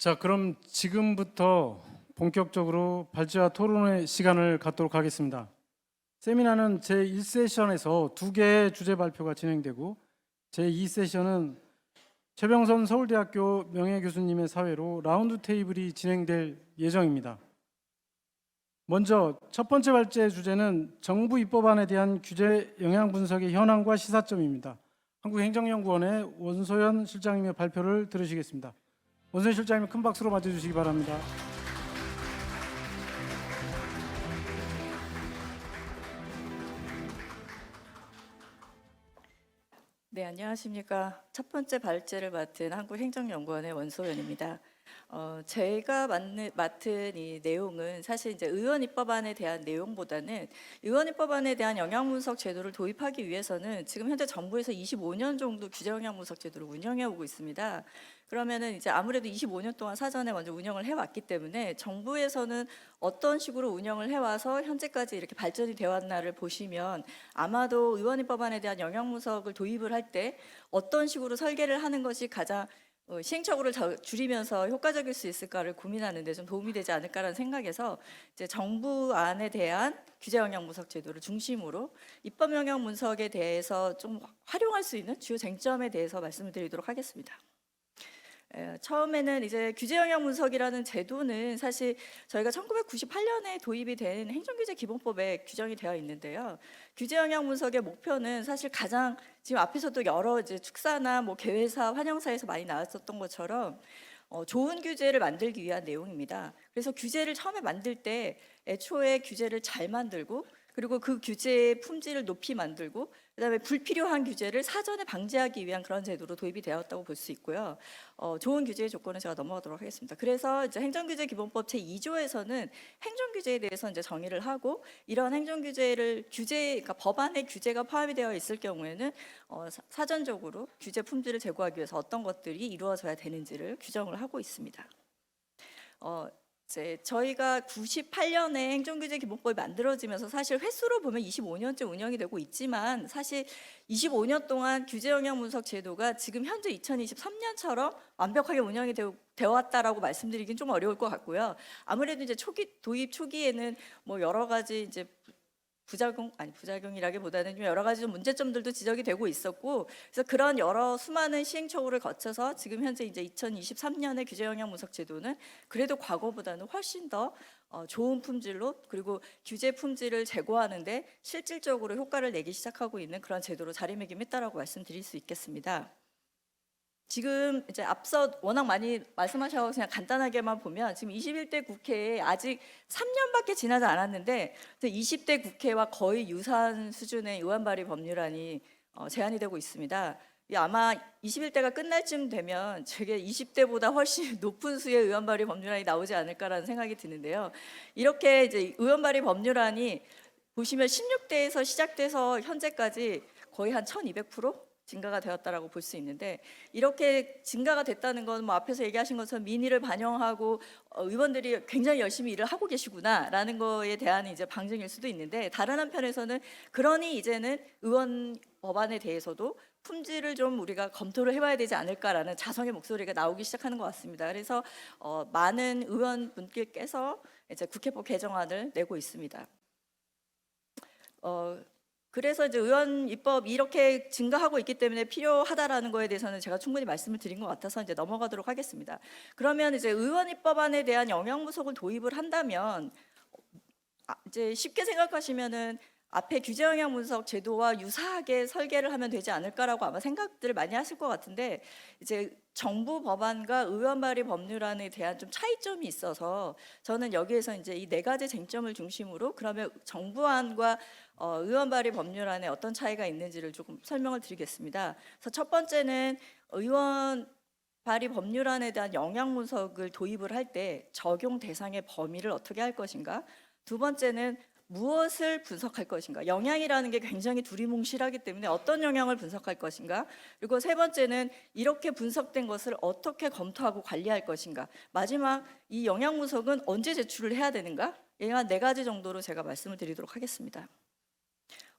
자, 그럼 지금부터 본격적으로 발제와 토론의 시간을 갖도록 하겠습니다. 세미나는 제1세션에서 2개의 주제 발표가 진행되고 제2세션은 최병선 서울대학교 명예교수님의 사회로 라운드 테이블이 진행될 예정입니다. 먼저 첫 번째 발제 주제는 정부 입법안에 대한 규제 영향 분석의 현황과 시사점입니다. 한국행정연구원의 원소연 실장님의 발표를 들으시겠습니다. 원소연 실장님 큰 박수로 맞아주시기 바랍니다. 네, 안녕하십니까. 첫 번째 발제를 맡은 한국행정연구원의 원소연입니다. 제가 맡은 이 내용은 사실 이제 의원 입법안에 대한 내용보다는 의원 입법안에 대한 영향 분석 제도를 도입하기 위해서는 지금 현재 정부에서 25년 정도 규제 영향 분석 제도를 운영해 오고 있습니다. 그러면은 이제 아무래도 25년 동안 사전에 먼저 운영을 해왔기 때문에 정부에서는 어떤 식으로 운영을 해와서 현재까지 이렇게 발전이 되었나를 보시면 아마도 의원 입법안에 대한 영향 분석을 도입을 할 때 어떤 식으로 설계를 하는 것이 가장 시행착오를 줄이면서 효과적일 수 있을까를 고민하는 데 좀 도움이 되지 않을까라는 생각에서 이제 정부 안에 대한 규제 영향 분석 제도를 중심으로 입법 영향 분석에 대해서 좀 활용할 수 있는 주요 쟁점에 대해서 말씀을 드리도록 하겠습니다. 처음에는 이제 규제 영향 분석이라는 제도는 사실 저희가 1998년에 도입이 된 행정규제 기본법에 규정이 되어 있는데요. 규제 영향 분석의 목표는 사실 가장 지금 앞에서도 여러 이제 축사나 뭐 개회사, 환영사에서 많이 나왔었던 것처럼 좋은 규제를 만들기 위한 내용입니다. 그래서 규제를 처음에 만들 때 애초에 규제를 잘 만들고 그리고 그 규제의 품질을 높이 만들고 그다음에 불필요한 규제를 사전에 방지하기 위한 그런 제도로 도입이 되었다고 볼 수 있고요. 좋은 규제의 조건은 제가 넘어가도록 하겠습니다. 그래서 이제 행정규제 기본법 제2조에서는 행정규제에 대해서 이제 정의를 하고 이런 행정규제를 그러니까 법안에 규제가 포함이 되어 있을 경우에는 사전적으로 규제 품질을 제고하기 위해서 어떤 것들이 이루어져야 되는지를 규정을 하고 있습니다. 저희가 98년에 행정규제 기본법이 만들어지면서 사실 횟수로 보면 25년째 운영이 되고 있지만 사실 25년 동안 규제 영향 분석 제도가 지금 현재 2023년처럼 완벽하게 운영이 되어 왔다라고 말씀드리긴 좀 어려울 것 같고요. 아무래도 이제 도입 초기에는 뭐 여러 가지 이제 부작용이라기보다는 좀 여러 가지 좀 문제점들도 지적이 되고 있었고, 그래서 그런 여러 수많은 시행착오를 거쳐서 지금 현재 이제 2023년의 규제 영향 분석 제도는 그래도 과거보다는 훨씬 더 좋은 품질로 그리고 규제 품질을 제고하는데 실질적으로 효과를 내기 시작하고 있는 그런 제도로 자리매김했다라고 말씀드릴 수 있겠습니다. 지금 이제 앞서 워낙 많이 말씀하셔서 그냥 간단하게만 보면 지금 21대 국회에 아직 3년밖에 지나지 않았는데 20대 국회와 거의 유사한 수준의 의원 발의 법률안이 제안이 되고 있습니다. 아마 21대가 끝날 쯤 되면 제게 20대보다 훨씬 높은 수의 의원 발의 법률안이 나오지 않을까라는 생각이 드는데요. 이렇게 이제 의원 발의 법률안이 보시면 16대에서 시작돼서 현재까지 거의 한 1200% 증가가 되었다라고 볼 수 있는데 이렇게 증가가 됐다는 건 뭐 앞에서 얘기하신 것처럼 민의를 반영하고 의원들이 굉장히 열심히 일을 하고 계시구나라는 거에 대한 이제 방증일 수도 있는데 다른 한편에서는 그러니 이제는 의원 법안에 대해서도 품질을 좀 우리가 검토를 해봐야 되지 않을까라는 자성의 목소리가 나오기 시작하는 것 같습니다. 그래서 많은 의원분들께서 이제 국회법 개정안을 내고 있습니다. 그래서 이제 의원 입법이 이렇게 증가하고 있기 때문에 필요하다라는 거에 대해서는 제가 충분히 말씀을 드린 것 같아서 이제 넘어가도록 하겠습니다. 그러면 이제 의원 입법안에 대한 영향 분석을 도입을 한다면 이제 쉽게 생각하시면은 앞에 규제 영향 분석 제도와 유사하게 설계를 하면 되지 않을까라고 아마 생각들을 많이 하실 것 같은데 이제 정부 법안과 의원 발의 법률안에 대한 좀 차이점이 있어서 저는 여기에서 이제 이 네 가지 쟁점을 중심으로 그러면 정부안과 의원 발의 법률안에 어떤 차이가 있는지를 조금 설명을 드리겠습니다. 그래서 첫 번째는 의원 발의 법률안에 대한 영향 분석을 도입을 할 때 적용 대상의 범위를 어떻게 할 것인가? 두 번째는 무엇을 분석할 것인가? 영향이라는 게 굉장히 두리뭉실하기 때문에 어떤 영향을 분석할 것인가? 그리고 세 번째는 이렇게 분석된 것을 어떻게 검토하고 관리할 것인가? 마지막 이 영향 분석은 언제 제출을 해야 되는가? 이한 네 가지 정도로 제가 말씀을 드리도록 하겠습니다.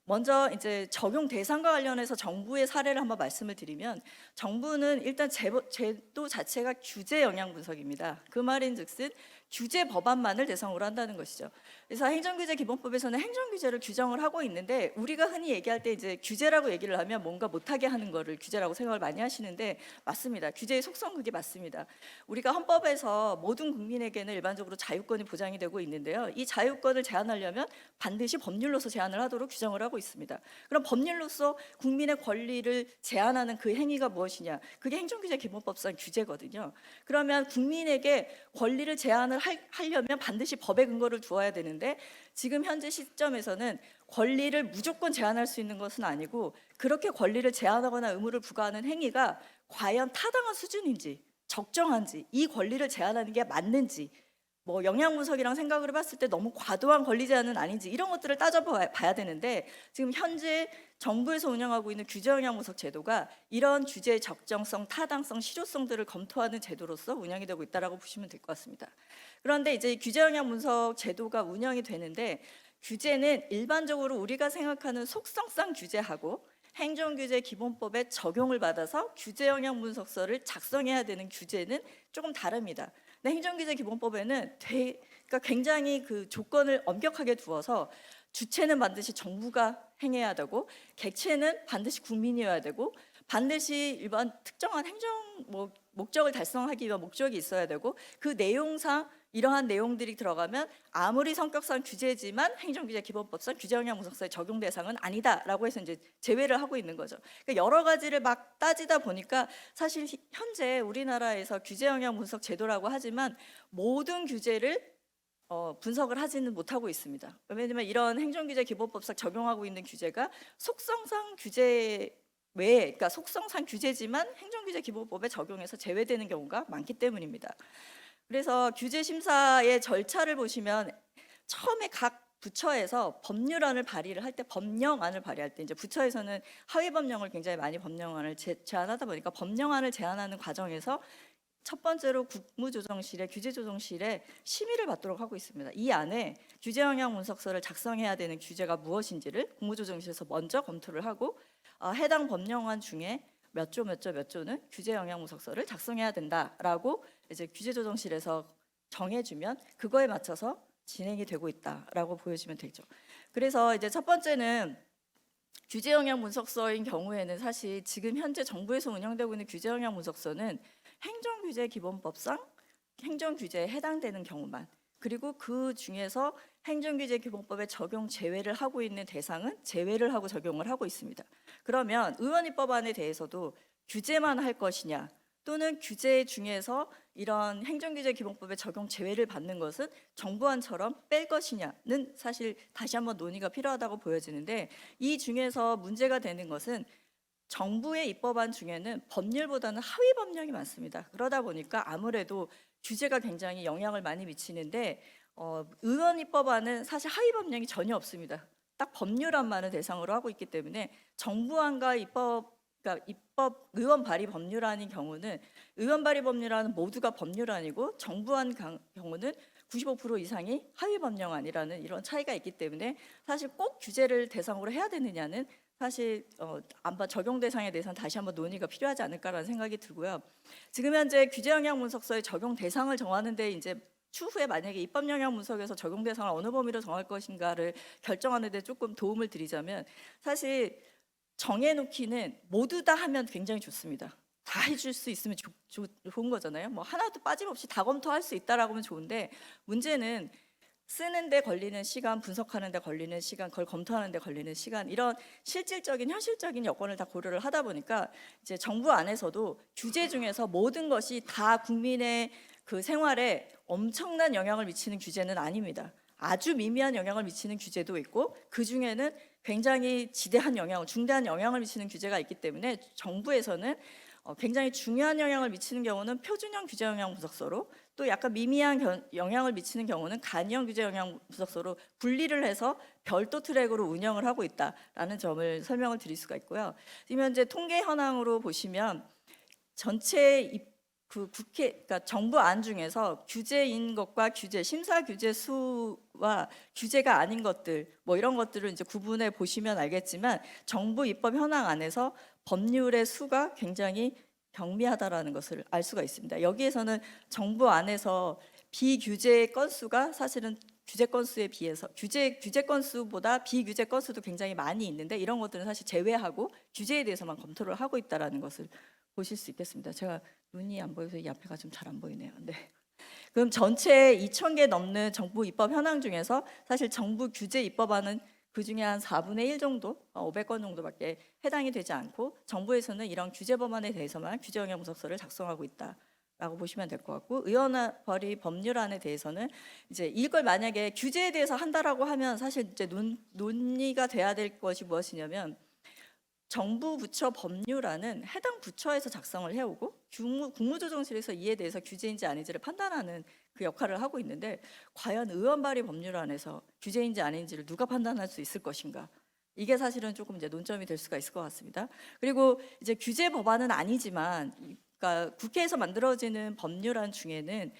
먼저 이제 적용 대상과 관련해서 정부의 사례를 한번 말씀을 드리면 정부는 일단 제도 자체가 규제 영향 분석입니다. 그 말인즉슨 규제 법안만을 대상으로 한다는 것이죠. 그래서 행정규제 기본법에서는 행정규제를 규정을 하고 있는데 우리가 흔히 얘기할 때 이제 규제라고 얘기를 하면 뭔가 못하게 하는 거를 규제라고 생각을 많이 하시는데 맞습니다. 규제의 속성 그게 맞습니다. 우리가 헌법에서 모든 국민에게는 일반적으로 자유권이 보장이 되고 있는데요. 이 자유권을 제한하려면 반드시 법률로서 제한을 하도록 규정을 하고 있습니다. 그럼 법률로서 국민의 권리를 제한하는 그 행위가 무엇이냐? 그게 행정규제 기본법상 규제거든요. 그러면 국민에게 권리를 제한을 하려면 반드시 법에 근거를 두어야 되는데 지금 현재 시점에서는 권리를 무조건 제한할 수 있는 것은 아니고 그렇게 권리를 제한하거나 의무를 부과하는 행위가 과연 타당한 수준인지 적정한지 이 권리를 제한하는 게 맞는지 뭐 영향 분석이랑 생각을 해봤을 때 너무 과도한 권리 제한은 아닌지 이런 것들을 따져봐야 되는데 지금 현재 정부에서 운영하고 있는 규제 영향 분석 제도가 이런 규제의 적정성, 타당성, 실효성들을 검토하는 제도로서 운영이 되고 있다라고 보시면 될 것 같습니다. 그런데 이제 규제 영향 분석 제도가 운영이 되는데 규제는 일반적으로 우리가 생각하는 속성상 규제하고 행정규제 기본법에 적용을 받아서 규제 영향 분석서를 작성해야 되는 규제는 조금 다릅니다. 근데 행정규제 기본법에는 그러니까 굉장히 그 조건을 엄격하게 두어서 주체는 반드시 정부가 행해야 되고 객체는 반드시 국민이어야 되고 반드시 일반 특정한 행정 목적을 달성하기 위한 목적이 있어야 되고 그 내용상 이러한 내용들이 들어가면 아무리 성격상 규제지만 행정규제 기본법상 규제 영향 분석서의 적용 대상은 아니다라고 해서 이제 제외를 하고 있는 거죠. 그러니까 여러 가지를 막 따지다 보니까 사실 현재 우리나라에서 규제 영향 분석 제도라고 하지만 모든 규제를 분석을 하지는 못하고 있습니다. 왜냐하면 이런 행정규제 기본법상 적용하고 있는 규제가 속성상 규제 외에, 그러니까 속성상 규제지만 행정규제 기본법에 적용해서 제외되는 경우가 많기 때문입니다. 그래서 규제 심사의 절차를 보시면 처음에 각 부처에서 법률안을 발의를 할 때 법령안을 발의할 때 이제 부처에서는 하위 법령을 굉장히 많이 법령안을 제안하다 보니까 법령안을 제안하는 과정에서 첫 번째로 국무조정실의 규제조정실에 심의를 받도록 하고 있습니다. 이 안에 규제 영향 분석서를 작성해야 되는 규제가 무엇인지를 국무조정실에서 먼저 검토를 하고 해당 법령안 중에 몇 조는 규제 영향 분석서를 작성해야 된다라고 이제 규제조정실에서 정해주면 그거에 맞춰서 진행이 되고 있다라고 보여지면 되죠. 그래서 이제 첫 번째는 규제 영향 분석서인 경우에는 사실 지금 현재 정부에서 운영되고 있는 규제 영향 분석서는 행정규제 기본법상 행정규제에 해당되는 경우만 그리고 그 중에서 행정규제 기본법에 적용 제외를 하고 있는 대상은 제외를 하고 적용을 하고 있습니다. 그러면 의원입법안에 대해서도 규제만 할 것이냐 또는 규제 중에서 이런 행정규제 기본법에 적용 제외를 받는 것은 정부안처럼 뺄 것이냐는 사실 다시 한번 논의가 필요하다고 보여지는데 이 중에서 문제가 되는 것은 정부의 입법안 중에는 법률보다는 하위 법령이 많습니다. 그러다 보니까 아무래도 규제가 굉장히 영향을 많이 미치는데 의원 입법안은 사실 하위 법령이 전혀 없습니다. 딱 법률안만을 대상으로 하고 있기 때문에 정부안과 그러니까 의원 발의 법률안인 경우는 의원 발의 법률안은 모두가 법률안이고 정부안 경우는 95% 이상이 하위 법령안이라는 이런 차이가 있기 때문에 사실 꼭 규제를 대상으로 해야 되느냐는 사실 아마 적용 대상에 대해서는 다시 한번 논의가 필요하지 않을까라는 생각이 들고요. 지금 현재 규제 영향 분석서의 적용 대상을 정하는데 이제 추후에 만약에 입법 영향 분석에서 적용 대상을 어느 범위로 정할 것인가를 결정하는 데 조금 도움을 드리자면 사실 정해놓기는 모두 다 하면 굉장히 좋습니다. 다 해줄 수 있으면 좋은 거잖아요. 뭐 하나도 빠짐없이 다 검토할 수 있다라고 하면 좋은데 문제는 쓰는 데 걸리는 시간, 분석하는 데 걸리는 시간, 그걸 검토하는 데 걸리는 시간 이런 실질적인 현실적인 여건을 다 고려를 하다 보니까 이제 정부 안에서도 규제 중에서 모든 것이 다 국민의 그 생활에 엄청난 영향을 미치는 규제는 아닙니다. 아주 미미한 영향을 미치는 규제도 있고 그 중에는 굉장히 지대한 영향, 중대한 영향을 미치는 규제가 있기 때문에 정부에서는 굉장히 중요한 영향을 미치는 경우는 표준형 규제 영향 분석서로 또 약간 미미한 영향을 미치는 경우는 간이형 규제 영향 분석서로 분리를 해서 별도 트랙으로 운영을 하고 있다라는 점을 설명을 드릴 수가 있고요. 지금 현재 통계 현황으로 보시면 전체 그 국회, 그러니까 정부 안 중에서 규제인 것과 심사 규제 수와 규제가 아닌 것들, 뭐 이런 것들을 이제 구분해 보시면 알겠지만 정부 입법 현황 안에서 법률의 수가 굉장히 경미하다라는 것을 알 수가 있습니다. 여기에서는 정부 안에서 비규제 건수가 사실은 규제 건수에 비해서 규제 건수보다 비규제 건수도 굉장히 많이 있는데 이런 것들은 사실 제외하고 규제에 대해서만 검토를 하고 있다라는 것을 보실 수 있겠습니다. 제가 눈이 안 보여서 이 앞에가 좀 잘 안 보이네요. 네. 그럼 전체 2,000개 넘는 정부 입법 현황 중에서 사실 정부 규제 입법안은 그 중에 한 4분의 1 정도, 500건 정도밖에 해당이 되지 않고 정부에서는 이런 규제 법안에 대해서만 규제 영향 분석서를 작성하고 있다라고 보시면 될 것 같고 의원벌이 법률안에 대해서는 이제 이걸 만약에 규제에 대해서 한다라고 하면 사실 이제 논의가 돼야 될 것이 무엇이냐면 정부 부처 법률안은 해당 부처에서 작성을 해오고 국무조정실에서 이에 대해서 규제인지 아닌지를 판단하는 그 역할을 하고 있는데 과연 의원 발의 법률안에서 규제인지 아닌지를 누가 판단할 수 있을 것인가? 이게 사실은 조금 이제 논점이 될 수가 있을 것 같습니다. 그리고 이제 규제 법안은 아니지만, 그러니까 국회에서 만들어지는 법률안 중에는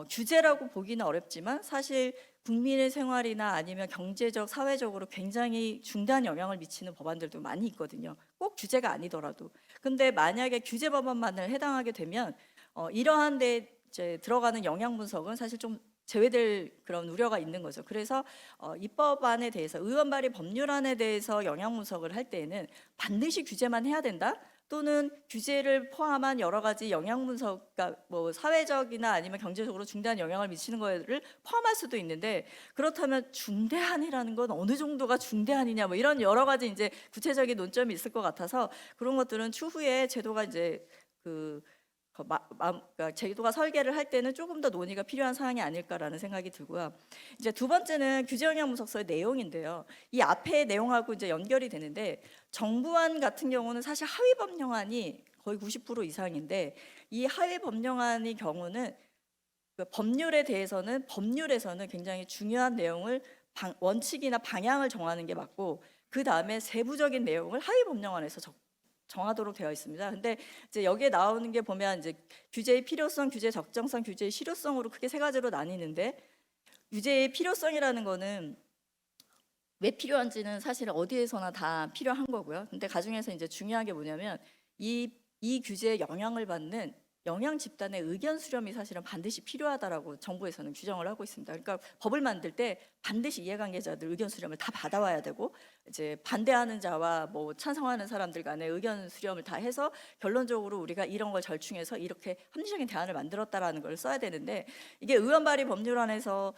규제라고 보기는 어렵지만 사실 국민의 생활이나 아니면 경제적, 사회적으로 굉장히 중대한 영향을 미치는 법안들도 많이 있거든요. 꼭 규제가 아니더라도. 근데 만약에 규제 법안만을 해당하게 되면 이러한 데 이제 들어가는 영향 분석은 사실 좀 제외될 그런 우려가 있는 거죠. 그래서 입법안에 대해서 의원 발의 법률안에 대해서 영향 분석을 할 때에는 반드시 규제만 해야 된다. 또는 규제를 포함한 여러 가지 영향 분석, 그러니까 뭐 사회적이나 아니면 경제적으로 중대한 영향을 미치는 거를 포함할 수도 있는데 그렇다면 중대한이라는 건 어느 정도가 중대한이냐 뭐 이런 여러 가지 이제 구체적인 논점이 있을 것 같아서 그런 것들은 추후에 제도가 이제 그러니까 제도가 설계를 할 때는 조금 더 논의가 필요한 사항이 아닐까라는 생각이 들고요. 이제 두 번째는 규제 영향 분석서의 내용인데요. 이 앞에 내용하고 이제 연결이 되는데 정부안 같은 경우는 사실 하위 법령안이 거의 90% 이상인데 이 하위 법령안의 경우는 그 법률에서는 굉장히 중요한 내용을 원칙이나 방향을 정하는 게 맞고 그 다음에 세부적인 내용을 하위 법령안에서 정하도록 되어 있습니다. 근데 이제 여기에 나오는 게 보면 이제 규제의 필요성, 규제의 적정성, 규제의 실효성으로 크게 세 가지로 나뉘는데 규제의 필요성이라는 거는 왜 필요한지는 사실 어디에서나 다 필요한 거고요. 근데 그중에서 이제 중요한 게 뭐냐면 이 규제에 영향을 받는 영향 집단의 의견 수렴이 사실은 반드시 필요하다라고 정부에서는 규정을 하고 있습니다. 그러니까 법을 만들 때 반드시 이해관계자들 의견 수렴을 다 받아와야 되고 이제 반대하는 자와 뭐 찬성하는 사람들 간의 의견 수렴을 다 해서 결론적으로 우리가 이런 걸 절충해서 이렇게 합리적인 대안을 만들었다라는 걸 써야 되는데 이게 의원 발의 법률안에서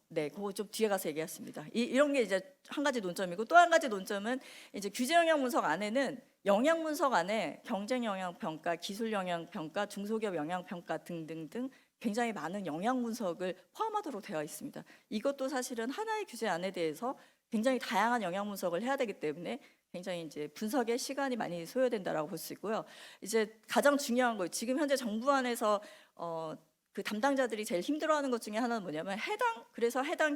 네, 그거 좀 뒤에 가서 얘기했습니다. 이런 게 이제 한 가지 논점이고 또 한 가지 논점은 이제 규제 영향 분석 안에는 영향 분석 안에 경쟁 영향 평가, 기술 영향 평가, 중소기업 영향 평가 등등등 굉장히 많은 영향 분석을 포함하도록 되어 있습니다. 이것도 사실은 하나의 규제 안에 대해서 굉장히 다양한 영향 분석을 해야 되기 때문에 굉장히 이제 분석에 시간이 많이 소요된다라고 볼 수 있고요. 이제 가장 중요한 거 지금 현재 정부 안에서 그 담당자들이 제일 힘들어하는 것 중에 하나는 뭐냐면 그래서 해당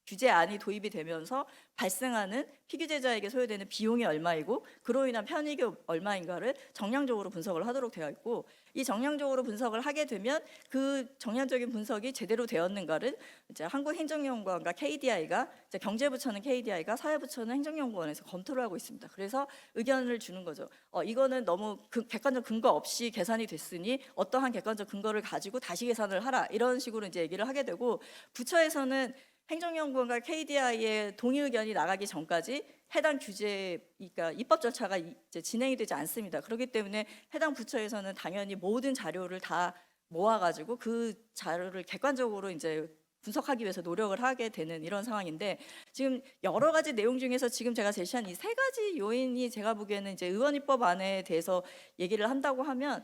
규제안이 도입이 되면서 발생하는 피규제자에게 소요되는 비용이 얼마이고 그로 인한 편익이 얼마인가를 정량적으로 분석을 하도록 되어 있고 이 정량적으로 분석을 하게 되면 그 정량적인 분석이 제대로 되었는가를 이제 한국행정연구원과 KDI가 이제 경제부처는 KDI가 사회부처는 행정연구원에서 검토를 하고 있습니다. 그래서 의견을 주는 거죠. 이거는 너무 객관적 근거 없이 계산이 됐으니 어떠한 객관적 근거를 가지고 다시 계산을 하라 이런 식으로 이제 얘기를 하게 되고 부처에서는 행정연구원과 KDI의 동의 의견이 나가기 전까지 해당 그러니까 입법 절차가 이제 진행이 되지 않습니다. 그렇기 때문에 해당 부처에서는 당연히 모든 자료를 다 모아가지고 그 자료를 객관적으로 이제 분석하기 위해서 노력을 하게 되는 이런 상황인데 지금 여러 가지 내용 중에서 지금 제가 제시한 이 세 가지 요인이 제가 보기에는 이제 의원 입법안에 대해서 얘기를 한다고 하면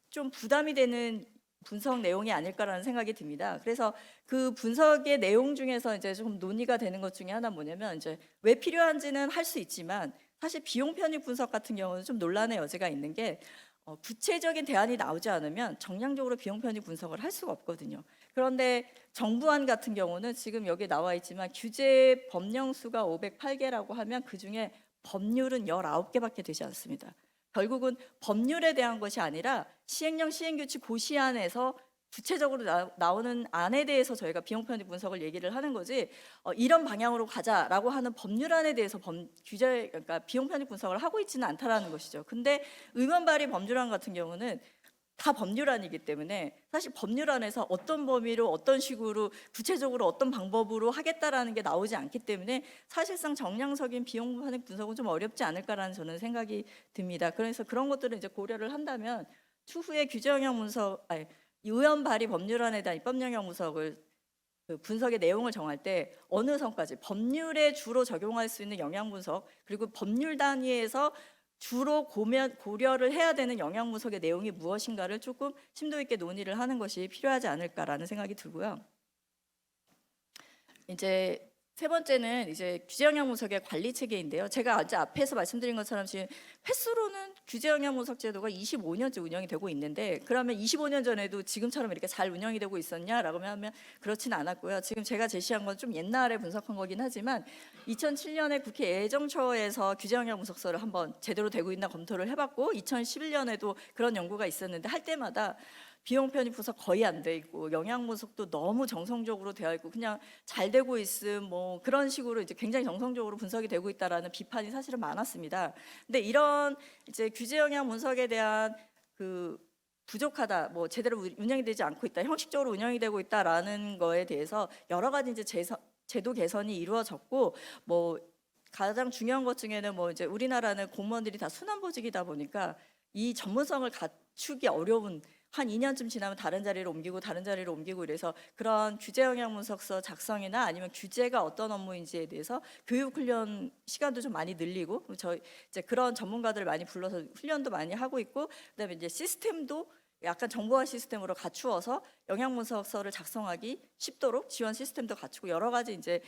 좀 부담이 되는 분석 내용이 아닐까라는 생각이 듭니다. 그래서 그 분석의 내용 중에서 이제 좀 논의가 되는 것 중에 하나 뭐냐면 이제 왜 필요한지는 할 수 있지만 사실 비용 편익 분석 같은 경우는 좀 논란의 여지가 있는 게 구체적인 대안이 나오지 않으면 정량적으로 비용 편익 분석을 할 수가 없거든요. 그런데 정부안 같은 경우는 지금 여기 나와 있지만 규제 법령 수가 508개라고 하면 그 중에 법률은 19개밖에 되지 않습니다. 결국은 법률에 대한 것이 아니라 시행령 시행규칙 고시안에서 구체적으로 나오는 안에 대해서 저희가 비용 편익 분석을 얘기를 하는 거지, 이런 방향으로 가자라고 하는 법률안에 대해서 규제, 그러니까 비용 편익 분석을 하고 있지는 않다라는 것이죠. 근데 의원 발의 법률안 같은 경우는 다 법률안이기 때문에 사실 법률안에서 어떤 범위로 어떤 식으로 구체적으로 어떤 방법으로 하겠다라는 게 나오지 않기 때문에 사실상 정량적인 비용 편익 분석은 좀 어렵지 않을까라는 저는 생각이 듭니다. 그래서 그런 것들을 이제 고려를 한다면 추후에 규제 영향 분석, 의원 발의 법률안에 대한 입법 영향 분석을 그 분석의 내용을 정할 때 어느 선까지 법률에 주로 적용할 수 있는 영향 분석, 그리고 법률 단위에서 주로 고려를 해야 되는 영향 분석의 내용이 무엇인가를 조금 심도 있게 논의를 하는 것이 필요하지 않을까라는 생각이 들고요. 이제 세 번째는 이제 규제 영향 분석의 관리 체계인데요. 제가 아주 앞에서 말씀드린 것처럼 지금 횟수로는 규제 영향 분석 제도가 25년째 운영이 되고 있는데, 그러면 25년 전에도 지금처럼 이렇게 잘 운영이 되고 있었냐라고 하면 그렇지는 않았고요. 지금 제가 제시한 건 좀 옛날에 분석한 거긴 하지만 2007년에 국회 예정처에서 규제 영향 분석서를 한번 제대로 되고 있나 검토를 해봤고, 2011년에도 그런 연구가 있었는데 할 때마다 비용 편입 분석 거의 안 돼 있고 영향 분석도 너무 정성적으로 되어 있고 그냥 잘 되고 있음 뭐 그런 식으로 이제 굉장히 정성적으로 분석이 되고 있다라는 비판이 사실은 많았습니다. 근데 이런 이제 규제 영향 분석에 대한 그 부족하다, 뭐 제대로 운영이 되지 않고 있다, 형식적으로 운영이 되고 있다라는 거에 대해서 여러 가지 이제 제도 개선이 이루어졌고, 뭐 가장 중요한 것 중에는 뭐 이제 우리나라는 공무원들이 다 순환보직이다 보니까 이 전문성을 갖추기 어려운, 한 2년쯤 지나면 다른 자리로 옮기고 이래서 그런 규제 영향 분석서 작성이나 아니면 규제가 어떤 업무인지에 대해서 교육 훈련 시간도 좀 많이 늘리고, 저희 이제 그런 전문가들을 많이 불러서 훈련도 많이 하고 있고, 그다음에 이제 시스템도 약간 정보화 시스템으로 갖추어서 영향 분석서를 작성하기 쉽도록 지원 시스템도 갖추고 여러 가지 이제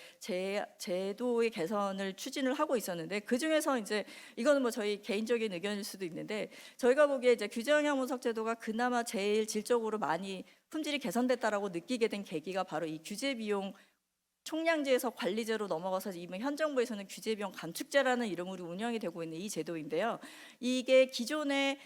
제도의 개선을 추진을 하고 있었는데, 그 중에서 이제 이거는 뭐 저희 개인적인 의견일 수도 있는데, 저희가 보기에 이제 규제 영향 분석 제도가 그나마 제일 질적으로 많이 품질이 개선됐다라고 느끼게 된 계기가 바로 이 규제 비용 총량제에서 관리제로 넘어가서 이번 현 정부에서는 규제 비용 감축제라는 이름으로 운영이 되고 있는 이 제도인데요. 이게 기존의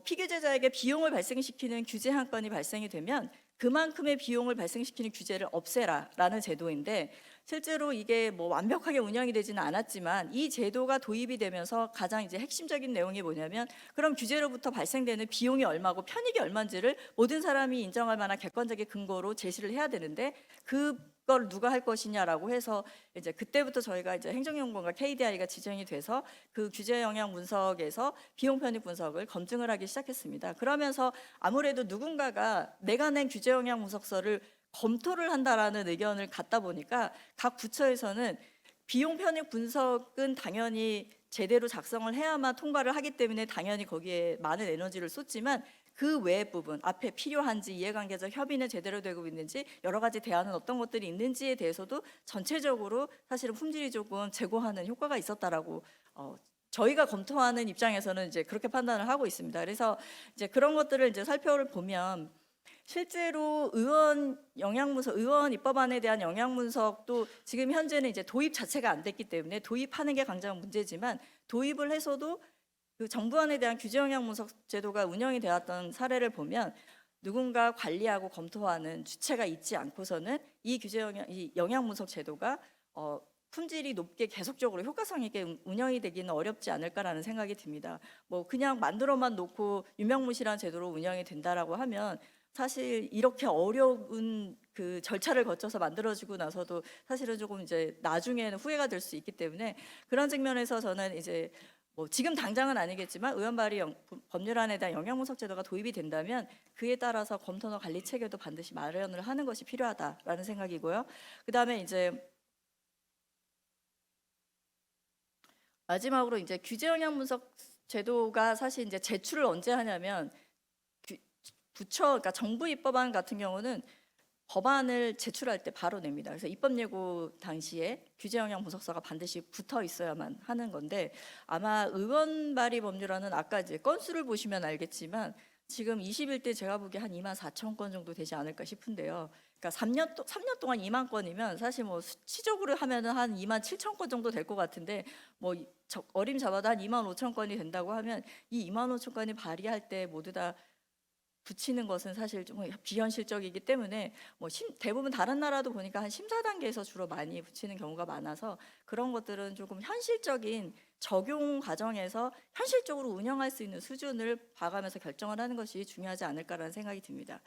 피규제자에게 비용을 발생시키는 규제 한 건이 발생이 되면 그만큼의 비용을 발생시키는 규제를 없애라라는 제도인데, 실제로 이게 뭐 완벽하게 운영이 되지는 않았지만 이 제도가 도입이 되면서 가장 이제 핵심적인 내용이 뭐냐면, 그럼 규제로부터 발생되는 비용이 얼마고 편익이 얼마인지를 모든 사람이 인정할 만한 객관적인 근거로 제시를 해야 되는데, 그걸 누가 할 것이냐라고 해서 이제 그때부터 저희가 이제 행정연구원과 KDI가 지정이 돼서 그 규제 영향 분석에서 비용 편익 분석을 검증을 하기 시작했습니다. 그러면서 아무래도 누군가가 내가 낸 규제 영향 분석서를 검토를 한다라는 의견을 갖다 보니까 각 부처에서는 비용 편익 분석은 당연히 제대로 작성을 해야만 통과를 하기 때문에 당연히 거기에 많은 에너지를 쏟지만, 그 외의 부분, 앞에 필요한지 이해관계적 협의는 제대로 되고 있는지 여러 가지 대안은 어떤 것들이 있는지에 대해서도 전체적으로 사실은 품질이 조금 제고하는 효과가 있었다라고 저희가 검토하는 입장에서는 이제 그렇게 판단을 하고 있습니다. 그래서 이제 그런 것들을 이제 살펴보면 실제로 의원 입법안에 대한 영향 분석도 지금 현재는 이제 도입 자체가 안 됐기 때문에 도입하는 게 가장 문제지만, 도입을 해서도 그 정부안에 대한 규제 영향 분석 제도가 운영이 되었던 사례를 보면 누군가 관리하고 검토하는 주체가 있지 않고서는 이 영향 분석 제도가 품질이 높게 계속적으로 효과성 있게 운영이 되기는 어렵지 않을까라는 생각이 듭니다. 뭐 그냥 만들어만 놓고 유명무실한 제도로 운영이 된다라고 하면 사실 이렇게 어려운 그 절차를 거쳐서 만들어지고 나서도 사실은 조금 이제 나중에는 후회가 될 수 있기 때문에, 그런 측면에서 저는 이제 뭐 지금 당장은 아니겠지만 의원 발의 법률안에 대한 영향 분석 제도가 도입이 된다면 그에 따라서 검토나 관리 체계도 반드시 마련을 하는 것이 필요하다라는 생각이고요. 그다음에 이제 마지막으로 이제 규제 영향 분석 제도가 사실 이제 제출을 언제 하냐면, 그러니까 정부 입법안 같은 경우는 법안을 제출할 때 바로 냅니다. 그래서 입법 예고 당시에 규제 영향 분석서가 반드시 붙어 있어야만 하는 건데, 아마 의원 발의 법률안은 아까 이제 건수를 보시면 알겠지만 지금 21대 제가 보기에 한 24,000건 정도 되지 않을까 싶은데요. 그러니까 3년 동안 2만 건이면 사실 뭐 수치적으로 하면은 한 2만 7천 건 정도 될 것 같은데 뭐 어림잡아도 한 2만 5천 건이 된다고 하면 이 2만 5천 건이 발의할 때 모두 다 붙이는 것은 사실 좀 비현실적이기 때문에 뭐 대부분 다른 나라도 보니까 한 심사 단계에서 주로 많이 붙이는 경우가 많아서 그런 것들은 조금 현실적인 적용 과정에서 현실적으로 운영할 수 있는 수준을 봐가면서 결정을 하는 것이 중요하지 않을까라는 생각이 듭니다.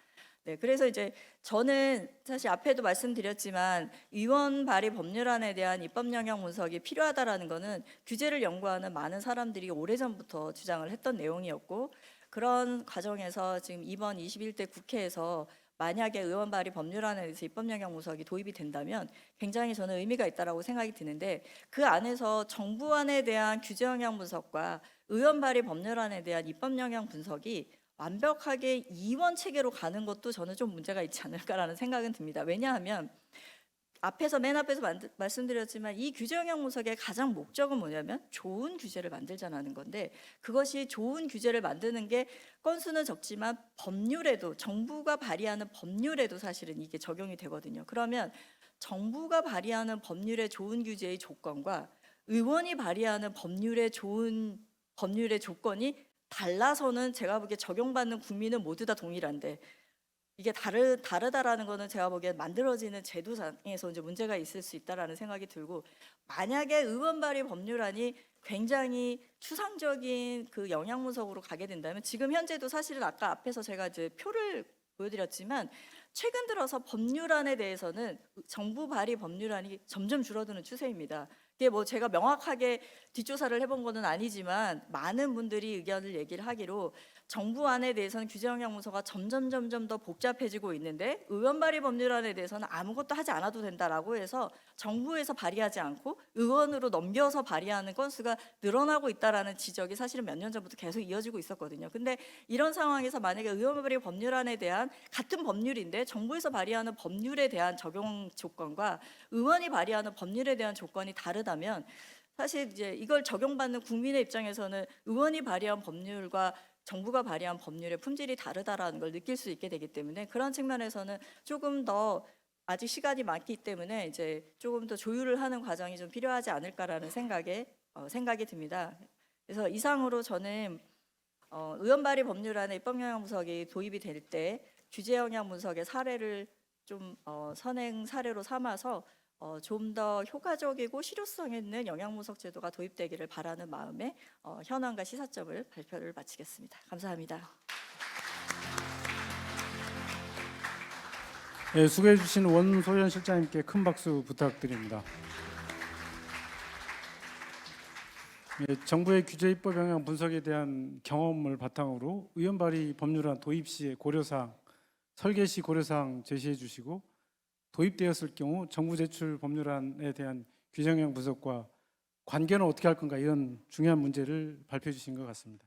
네, 그래서 이제 저는 사실 앞에도 말씀드렸지만 위원 발의 법률안에 대한 입법 영향 분석이 필요하다라는 것은 규제를 연구하는 많은 사람들이 오래전부터 주장을 했던 내용이었고 그런 과정에서 지금 이번 21대 국회에서 만약에 의원 발의 법률안에 대해서 입법 영향 분석이 도입이 된다면 굉장히 저는 의미가 있다라고 생각이 드는데 그 안에서 정부안에 대한 규제 영향 분석과 의원 발의 법률안에 대한 입법 영향 분석이 완벽하게 이원 체계로 가는 것도 저는 좀 문제가 있지 않을까라는 생각은 듭니다. 왜냐하면 맨 앞에서 말씀드렸지만 이 규제 영향 분석의 가장 목적은 뭐냐면 좋은 규제를 만들자는 건데 그것이 좋은 규제를 만드는 게 건수는 적지만 법률에도 정부가 발의하는 법률에도 사실은 이게 적용이 되거든요. 그러면 정부가 발의하는 법률의 좋은 규제의 조건과 의원이 발의하는 법률의 좋은 법률의 조건이 달라서는 제가 보기에 적용받는 국민은 모두 다 동일한데 이게 다르다라는 거는 제가 보기에 만들어지는 제도상에서 이제 문제가 있을 수 있다라는 생각이 들고 만약에 의원 발의 법률안이 굉장히 추상적인 그 영향 분석으로 가게 된다면 지금 현재도 사실은 아까 앞에서 제가 이제 표를 보여드렸지만 최근 들어서 법률안에 대해서는 정부 발의 법률안이 점점 줄어드는 추세입니다. 이게 뭐 제가 명확하게 뒷조사를 해본 거는 아니지만 많은 분들이 의견을 얘기를 하기로 정부안에 대해서는 규제 영향 문서가 점점 더 복잡해지고 있는데 의원 발의 법률안에 대해서는 아무것도 하지 않아도 된다라고 해서 정부에서 발의하지 않고 의원으로 넘겨서 발의하는 건수가 늘어나고 있다라는 지적이 사실은 몇 년 전부터 계속 이어지고 있었거든요. 근데 이런 상황에서 만약에 의원 발의 법률안에 대한 같은 법률인데 정부에서 발의하는 법률에 대한 적용 조건과 의원이 발의하는 법률에 대한 조건이 다르다면 사실 이제 이걸 적용받는 국민의 입장에서는 의원이 발의한 법률과 정부가 발의한 법률의 품질이 다르다라는 걸 느낄 수 있게 되기 때문에 그런 측면에서는 조금 더 아직 시간이 많기 때문에 이제 조금 더 조율을 하는 과정이 좀 필요하지 않을까라는 생각이 듭니다. 그래서 이상으로 저는 의원 발의 법률안에 입법 영향 분석이 도입이 될 때 규제 영향 분석의 사례를 좀 선행 사례로 삼아서 좀 더 효과적이고 실효성 있는 영향 분석 제도가 도입되기를 바라는 마음에 현안과 시사점을 발표를 마치겠습니다. 감사합니다. 네, 수고해 주신 원소연 실장님께 큰 박수 부탁드립니다. 네, 정부의 규제 입법 영향 분석에 대한 경험을 바탕으로 의원 발의 법률안 도입 시의 고려사항, 설계 시 고려사항 제시해 주시고 도입되었을 경우 정부 제출 법률안에 대한 규제 영향 분석과 관계는 어떻게 할 건가 이런 중요한 문제를 발표해 주신 것 같습니다.